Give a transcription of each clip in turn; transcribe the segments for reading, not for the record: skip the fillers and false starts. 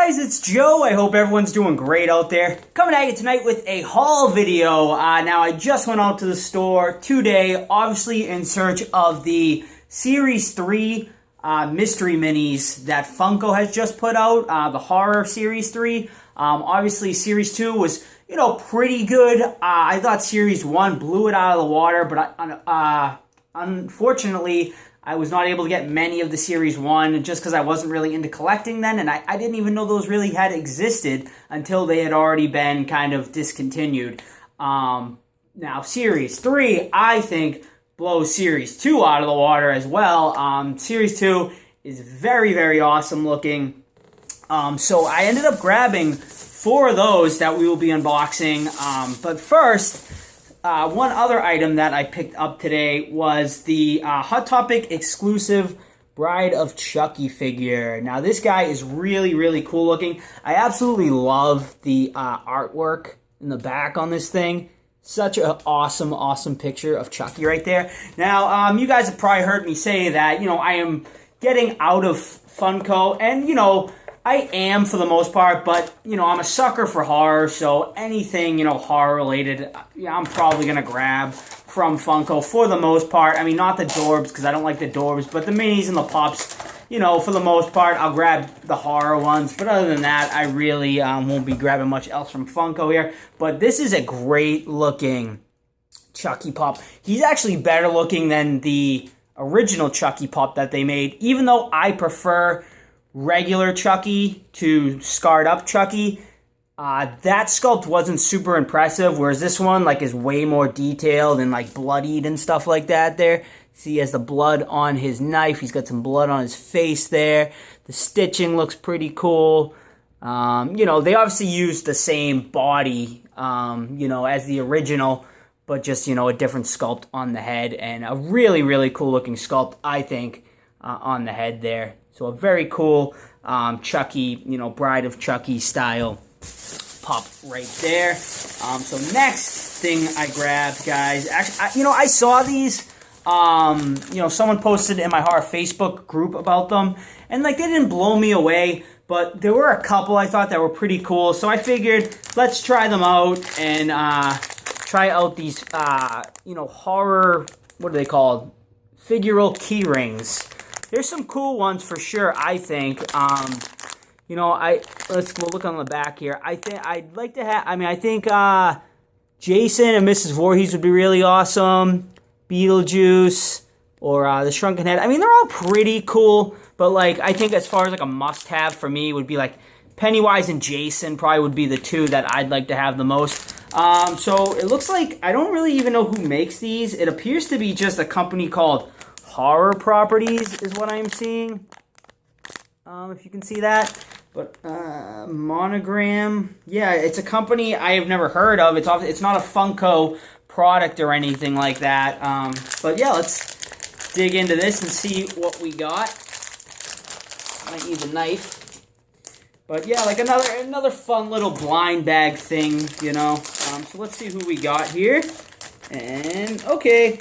guys, it's Joe. I hope everyone's doing great out there. Coming at you tonight with a haul video. Now, I just went out to the store today, obviously in search of the Series 3 mystery minis that Funko has just put out, the horror Series 3. Obviously, Series 2 was, pretty good. I thought Series 1 blew it out of the water, but unfortunately, I was not able to get many of the Series 1 just because I wasn't really into collecting then, and I didn't even know those really had existed until they had already been kind of discontinued. Now, Series 3, I think, blows Series 2 out of the water as well. Series 2 is very, very awesome looking. So I ended up grabbing 4 of those that we will be unboxing. But first, one other item that I picked up today was the Hot Topic exclusive Bride of Chucky figure. Now, this guy is really, really cool looking. I absolutely love the artwork in the back on this thing. Such an awesome, awesome picture of Chucky right there. Now, you guys have probably heard me say that, I am getting out of Funko, and, I am for the most part, but, I'm a sucker for horror, so anything, horror related, I'm probably going to grab from Funko for the most part. I mean, not the Dorbs, because I don't like the Dorbs, but the minis and the pups, for the most part, I'll grab the horror ones. But other than that, I really won't be grabbing much else from Funko here. But this is a great looking Chucky pup. He's actually better looking than the original Chucky pup that they made, even though I prefer regular Chucky to scarred up Chucky. That sculpt wasn't super impressive, whereas this one is way more detailed and bloodied and stuff like that there. See, he has the blood on his knife. He's got some blood on his face there. The stitching looks pretty cool. They obviously used the same body, as the original, but just, a different sculpt on the head, and a really, really cool looking sculpt, I think, on the head there. So a very cool Chucky, Bride of Chucky style pup right there. So next thing I grabbed, guys, actually, I saw these. Someone posted in my horror Facebook group about them, and they didn't blow me away, but there were a couple I thought that were pretty cool. So I figured let's try them out and try out these horror, what are they called? Figural key rings. There's some cool ones for sure, I think. We'll look on the back here. I think I'd like to have, I think Jason and Mrs. Voorhees would be really awesome. Beetlejuice or the Shrunken Head. They're all pretty cool, but I think as far as a must-have for me would be Pennywise and Jason probably would be the two that I'd like to have the most. So it looks like I don't really even know who makes these. It appears to be just a company called Horror Properties is what I'm seeing. If you can see that. But Monogram. Yeah, it's a company I have never heard of. It's not a Funko product or anything like that. But yeah, let's dig into this and see what we got. Might need the knife. But yeah, another fun little blind bag thing, So let's see who we got here. And okay,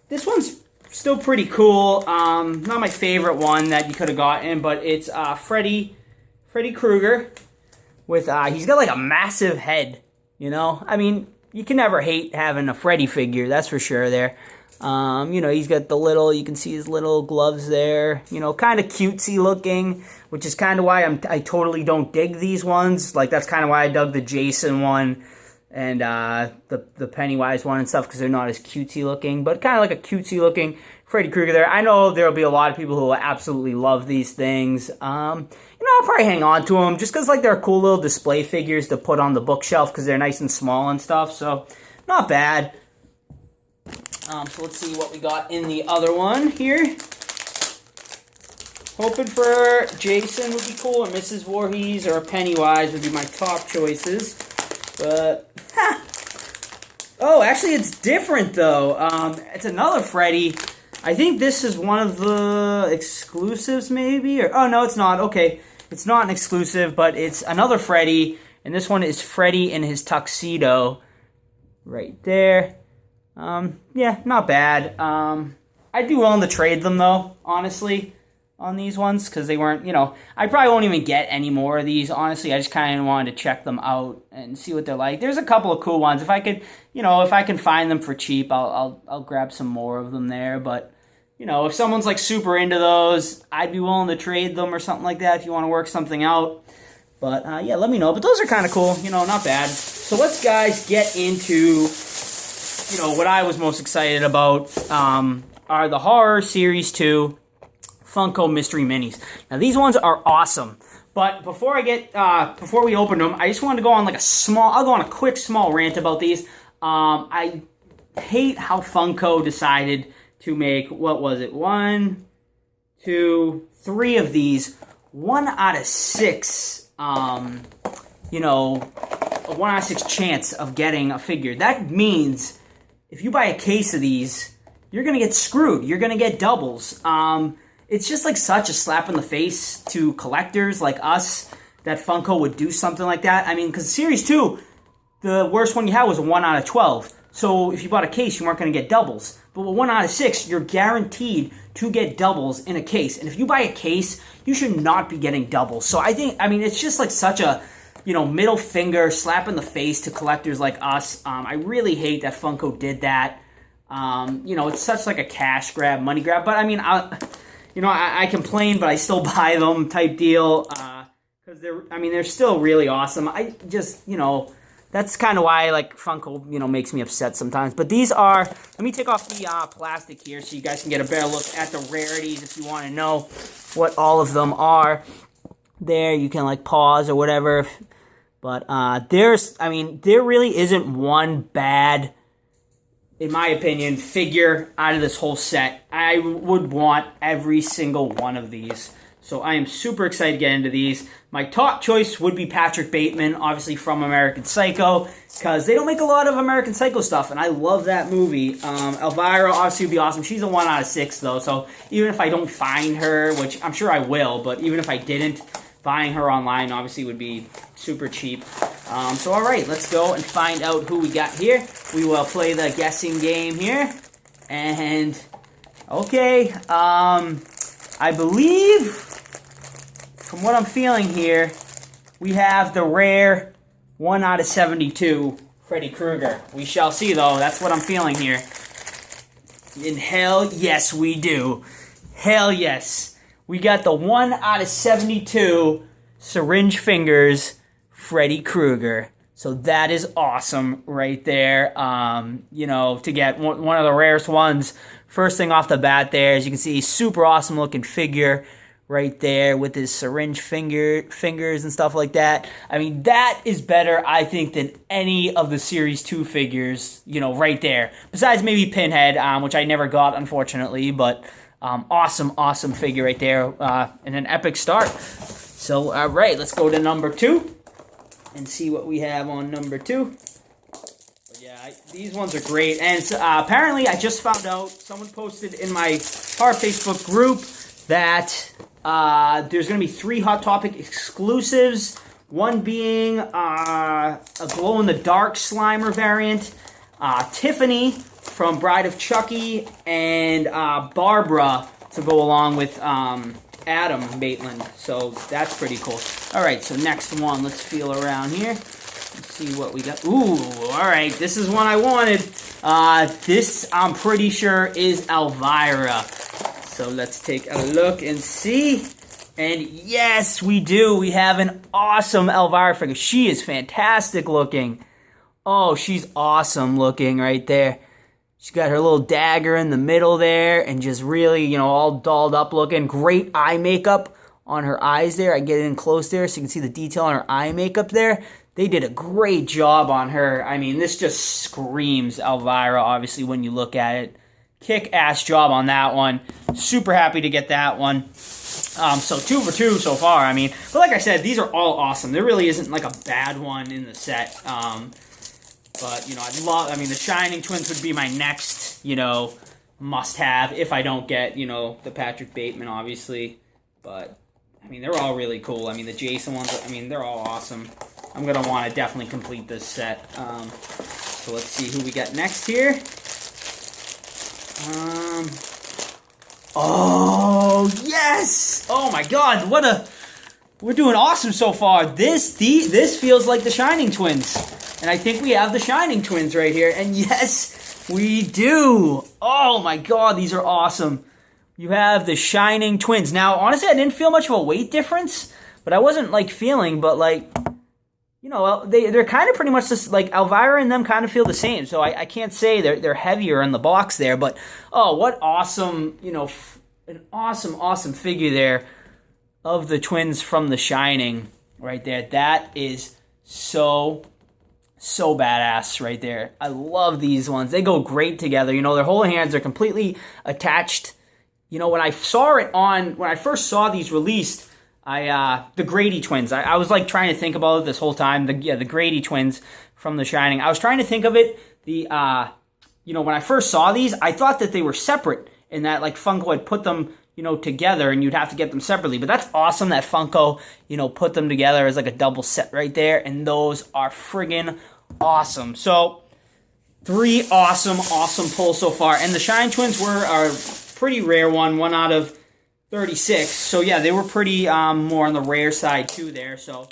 this one's still pretty cool. Not my favorite one that you could have gotten, but it's Freddy Krueger with he's got a massive head. You can never hate having a Freddy figure, that's for sure. There, he's got you can see his little gloves there. Kind of cutesy looking, which is kind of why I totally don't dig these ones. That's kind of why I dug the Jason one and the Pennywise one and stuff, because they're not as cutesy looking, but kind of a cutesy looking Freddy Krueger there. I know there'll be a lot of people who will absolutely love these things. I'll probably hang on to them just because they're cool little display figures to put on the bookshelf because they're nice and small and stuff, so not bad. So let's see what we got in the other one here. Hoping for Jason would be cool, or Mrs. Voorhees, or Pennywise would be my top choices. But, oh, actually it's different though. It's another Freddy. I think this is one of the exclusives maybe, or, oh no, it's not. Okay, it's not an exclusive, but it's another Freddy, and this one is Freddy in his tuxedo right there. Yeah, not bad. I'd be willing to trade them though, honestly. on these ones because they weren't, I probably won't even get any more of these. Honestly, I just kind of wanted to check them out and see what they're like. There's a couple of cool ones. If I could, if I can find them for cheap, I'll grab some more of them there. But, if someone's like super into those, I'd be willing to trade them or something like that if you want to work something out. But, yeah, let me know. But those are kind of cool, not bad. So let's, guys, get into, what I was most excited about are the Horror Series 2 Funko Mystery Minis. Now, these ones are awesome. But before we open them, I just wanted to go on I'll go on a quick small rant about these. I hate how Funko decided to make, what was it, 1, 2, 3 of these. 1 out of 6, a 1 out of 6 chance of getting a figure. That means if you buy a case of these, you're going to get screwed. You're going to get doubles. It's just like such a slap in the face to collectors like us that Funko would do something like that. I mean, because Series 2, the worst one you had was a 1 out of 12. So if you bought a case, you weren't going to get doubles. But with 1 out of 6, you're guaranteed to get doubles in a case. And if you buy a case, you should not be getting doubles. So it's just like such a, middle finger slap in the face to collectors like us. I really hate that Funko did that. It's such like a cash grab, money grab. But I mean, I complain, but I still buy them type deal, because they're still really awesome. I just, that's kind of why, like, Funko, makes me upset sometimes. But these are, let me take off the plastic here so you guys can get a better look at the rarities if you want to know what all of them are. There, you can, like, pause or whatever. But there really isn't one bad, in my opinion, figure out of this whole set. I would want every single one of these. So I am super excited to get into these. My top choice would be Patrick Bateman, obviously from American Psycho, because they don't make a lot of American Psycho stuff, and I love that movie. Elvira obviously would be awesome. She's a 1 out of 6, though, so even if I don't find her, which I'm sure I will, but even if I didn't, buying her online obviously would be super cheap. So all right, let's go and find out who we got here. We will play the guessing game here. And, okay, I believe, from what I'm feeling here, we have the rare 1 out of 72 Freddy Krueger. We shall see, though. That's what I'm feeling here. And hell yes, we do. Hell yes. We got the 1 out of 72 syringe fingers Freddy Krueger. So that is awesome right there. To get one of the rarest ones. First thing off the bat there, as you can see, super awesome looking figure right there with his syringe fingers and stuff like that. I mean, that is better, I think, than any of the Series 2 figures, right there. Besides maybe Pinhead, which I never got, unfortunately, but awesome figure right there, and an epic start. So, all right, let's go to number 2 and see what we have on number 2. But yeah, these ones are great. And apparently, I just found out, someone posted in my our Facebook group that there's going to be 3 Hot Topic exclusives. One being a glow-in-the-dark Slimer variant, Tiffany from Bride of Chucky, and Barbara to go along with Adam Maitland. So that's pretty cool. All right, so next one. Let's feel around here. Let's see what we got. Ooh, all right. This is one I wanted. This, I'm pretty sure, is Elvira. So let's take a look and see. And yes, we do. We have an awesome Elvira figure. She is fantastic looking. Oh, she's awesome looking right there. She's got her little dagger in the middle there and just really, all dolled up looking. Great eye makeup on her eyes there. I get in close there so you can see the detail on her eye makeup there. They did a great job on her. I mean, this just screams Elvira, obviously, when you look at it. Kick-ass job on that one. Super happy to get that one. So 2 for 2 so far, I mean. But like I said, these are all awesome. There really isn't like a bad one in the set. But, the Shining Twins would be my next, must-have if I don't get, the Patrick Bateman, obviously. But, they're all really cool. The Jason ones, they're all awesome. I'm going to want to definitely complete this set. So let's see who we got next here. Oh, go. Yes! Oh my god, we're doing awesome so far. This feels like the Shining Twins. And I think we have the Shining Twins right here. And yes, we do. Oh my god, these are awesome. You have the Shining Twins. Now, honestly, I didn't feel much of a weight difference, but I wasn't, like, feeling, but, like, you know, they're kind of pretty much just, like, Elvira and them kind of feel the same, so I can't say they're heavier in the box there, but, oh, what awesome, you know, an awesome figure there of the twins from The Shining right there. That is so badass right there. I love these ones. They go great together. You know, their whole hands are completely attached. You know, when I first saw these released, the Grady twins, I was like trying to think about it this whole time. The Grady twins from The Shining. I was trying to think of it. You know, when I first saw these, I thought that they were separate and that like Funko had put them, you know, together and you'd have to get them separately. But that's awesome that Funko, you know, put them together as like a double set right there. And those are friggin' awesome. So 3 awesome pulls so far. And the Shining twins were a pretty rare one out of 36. So yeah, they were pretty more on the rare side too there. So,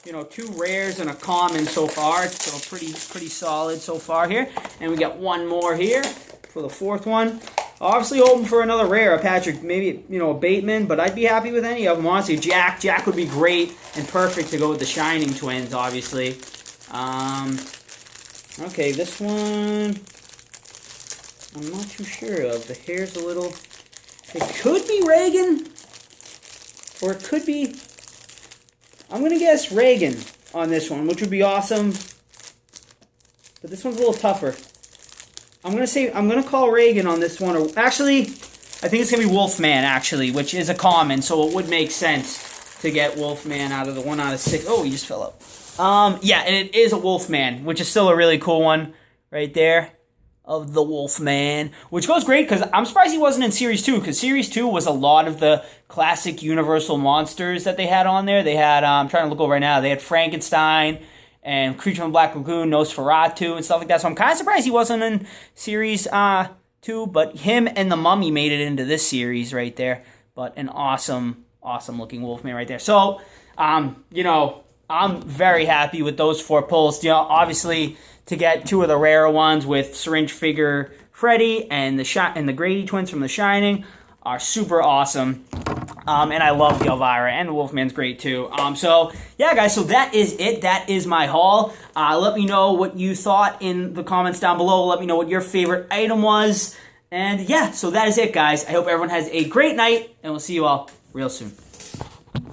you know, 2 rares and a common so far. So pretty solid so far here. And we got one more here for the 4th one. Obviously hoping for another rare, a Patrick, maybe, you know, a Bateman, but I'd be happy with any of them, honestly. Jack would be great and perfect to go with the Shining twins, obviously. Okay, this one I'm not too sure of. The hair's a little... It could be Reagan, or it could be... I'm going to guess Reagan on this one, which would be awesome. But this one's a little tougher. I'm going to call Reagan on this one. Or actually, I think it's going to be Wolfman, actually, which is a common, so it would make sense to get Wolfman out of the 1 out of 6. Oh, he just fell up. Yeah, and it is a Wolfman, which is still a really cool one right there. Of the Wolfman, which goes great because I'm surprised he wasn't in Series 2, because Series 2 was a lot of the classic Universal monsters that they had on there. They had, I'm trying to look over right now, they had Frankenstein and Creature from the Black Lagoon, Nosferatu, and stuff like that. So I'm kind of surprised he wasn't in Series 2, but him and the Mummy made it into this series right there. But an awesome looking Wolfman right there. So, you know, I'm very happy with those 4 pulls. You know, obviously, to get 2 of the rare ones with Syringe Figure Freddie and the Grady twins from The Shining are super awesome. And I love the Elvira, and the Wolfman's great too. So, yeah, guys, so that is it. That is my haul. Let me know what you thought in the comments down below. Let me know what your favorite item was. And, yeah, so that is it, guys. I hope everyone has a great night, and we'll see you all real soon.